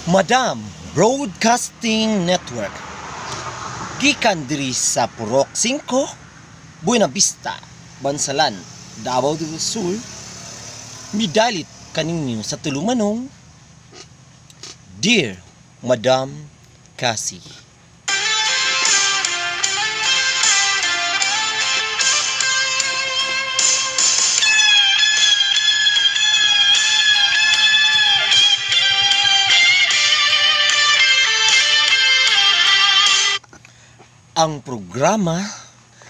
Madam Broadcasting Network gikan diri sa Purok 5, Buena Vista, Bansalan, Davao del Sur. Midalit kaninyo sa tulumanong Dear Madam Cassie. Ang programa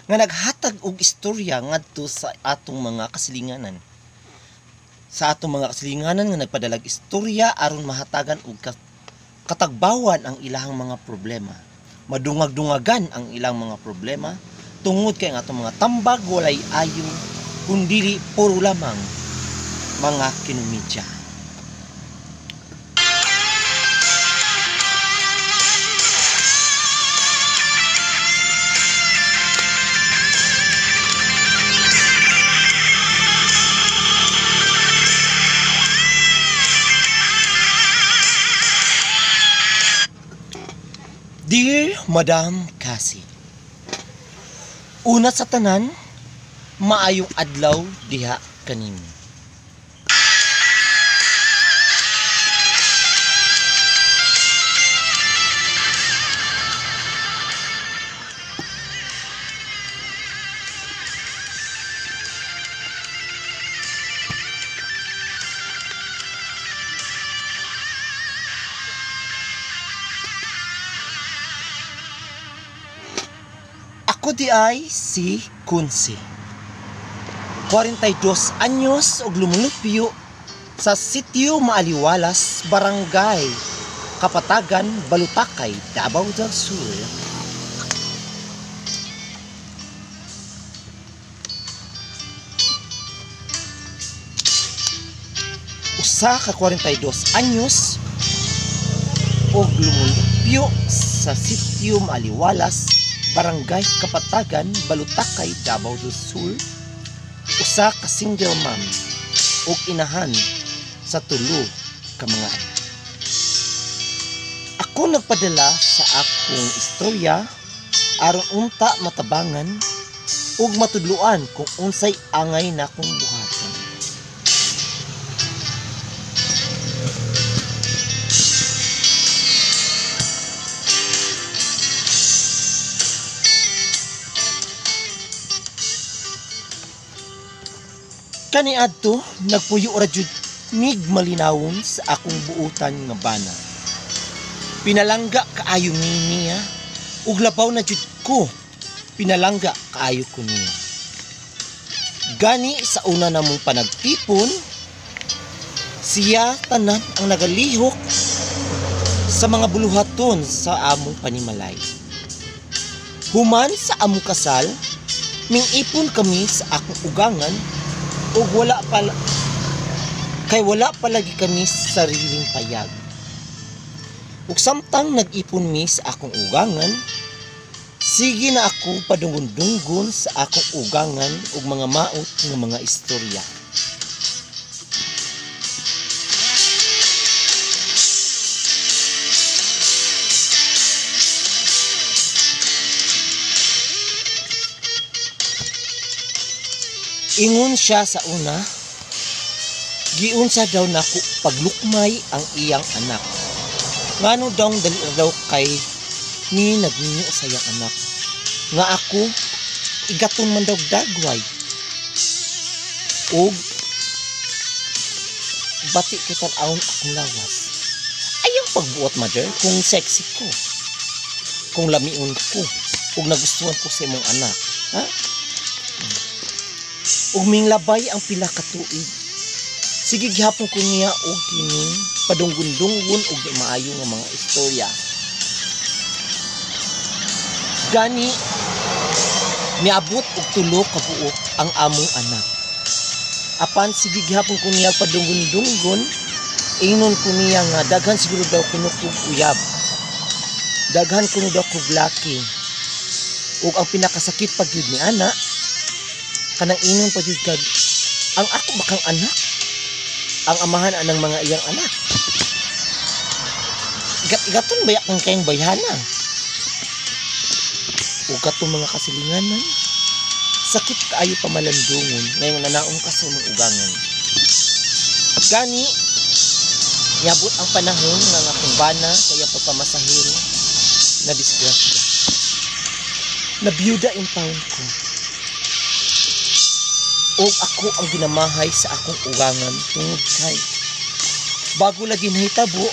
nga naghatag og istorya ngadto sa atong mga kasilinganan. Sa atong mga kasilinganan nga nagpadalag istorya aron mahatagan og katagbawan ang ilang mga problema. Madungag-dungagan ang ilang mga problema tungod kay ang atong mga tambag walay ayo kundi puro lamang mga kinumidya. Dear Madam Cassie, una sa tanan, maayong adlaw diha kanimo. Ako di ay si Kunsi. 42 anyos og lumulupyo sa sitio Maaliwalas, Barangay Kapatagan, Balutakay, Davao del Sur. Usa ka 42 anyos og lumulupyo sa sitio Maaliwalas, Barangay Kapatagan, Balutakay, Davao del Sur. Usa ka single mom ug inahan sa 3 ka mga anak. Ako nagpadala sa akong istorya aron unta matabangan ug matudluan kung unsay angay na akong buhaton. Kaniadto nagpuyo ra jud mig malinawon sa akong buutan nga bana. Pinalangga kaayo niya ug labaw na jud ko. Pinalangga kaayo ko niya. Gani sa una namong panagtipon, siya tanan ang nagalihok sa mga buluhaton sa among panimalay. Human sa among kasal, ming-ipon kami sa akong ugangan ug wala palagi kami sa sariling payag. Ug samtang nag-ipon mi sa akong ugangan, sige na ako padunggon-dunggon sa akong ugangan ug mga maot nga mga istorya. Ingon siya sa una, giunsa daw nako paglukmay ang iyang anak. Ngano daw dali daw kay ni nagninyo sa iyang anak. Nga ako, igaton man daw dagway. Og bati kita aon akong lawas. Ayaw pagbuot, mother, kung sexy ko. Kung lamiun ko. Kung nagustuhan ko sa imong anak. Ha? Ug minglabay ang pila ka tuig. Sige gihapon ko niya og kining padunggon-dunggon og maayo nga mga istorya. Gani niabot og 3 ka buok ang among anak. Apan sige gihapon ko niya padunggon-dunggon, ingnon ko niya nga daghan siguro daw kuno kog uyab. Daghan kuno daw kog laki. Ug ang pinakasakit pag yun ni ana, kanang inon pa jud kag ang ako bakang anak, ang amahan anang mga iyang anak. Igat-igaton bayak ng kayong bayhana. O katong mga kasilinganan. Sakit kaayo pamalandungon ngayong nanaong ka sa imong ugangan. Gani, yabot ang panahon ng akong bana sa iyang pagpamasahero na disgrasya. Nabiyuda in taon ko. O ako ang ginamahay sa akong ugangan tungod kay bago lagi nahitabo,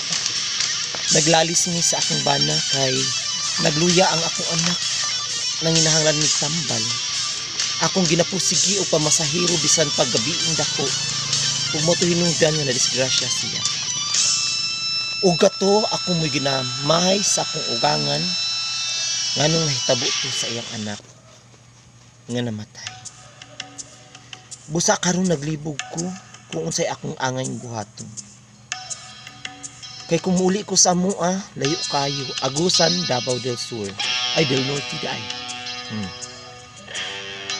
naglalis ni sa akong bana kay nagluya ang akong anak nang hinahanglan ni tambal. Akong ginapusigi o pamasahero bisan paggabiing dako ug mo to hinungdan nga na disgrasya siya. Ug gato ako mo'y ginamahay sa akong ugangan nganong nahitabo to sa iyang anak nga namatay. Busa karon naglibog ko kung unsay akong angay buhaton. Kay kumuli ko sa mua, layo kayo, Agusan, Davao del Sur, ay del Norte day.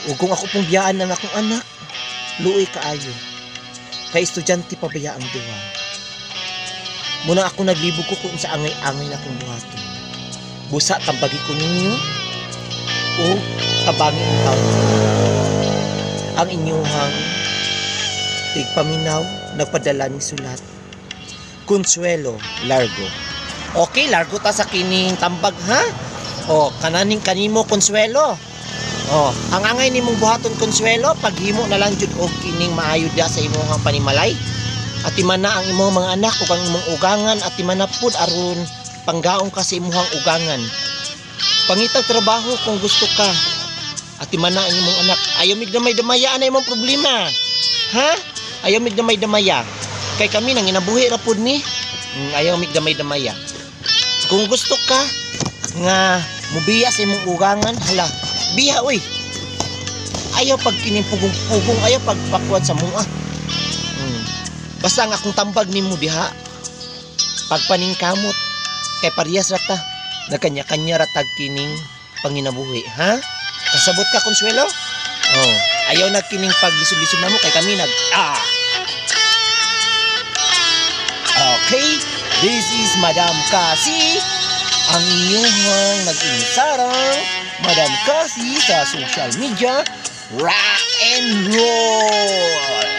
Ug kung ako pong biyaan ng akong anak, luoy kaayo. Kay estudyante pa baya ang duha. Muna ako naglibog ko kung sa angay-angay na akong buhaton. Busa tambagi ko ninyo o tabangin ang taon. Ang inyong tigpaminaw nagpadala ni sulat. Consuelo Largo. Okay, largo ta sa kining tambag ha? O, kananing kanimo Consuelo. O, ang angay nimong buhaton Consuelo, paghimo na lang jud og kining maayo dia sa imong panimalay. At imana ang imong mga anak ug ang imong ugangan at imana pud aron panggaong ka sa imong ugangan. Pangitag trabaho kung gusto ka. At imana ang imong anak. Ayaw mig damay-damaya na imong problema. Ha? Ayaw mig damay-damaya. Kay kami nang inabuhi ra pud ni. Ayaw mig damay-damaya. Kung gusto ka nga mubiya sa imong ugangan, hala, biya oy. Ayaw pag kinipugong-pugong, ayaw pagpakuan sa mua. Basta nga akong tambag nimo diha. Pagpaningkamot kay parehas ra ta. Nagkanya-kanya ra tag kining panginabuhi, ha? Kasabot ka Consuelo? Oh, ayaw na kining paglisod-lisod namo kay kami Okay, this is Madam Kasi, ang inyong nag-inisarang Madam Kasi sa social media, rock and roll!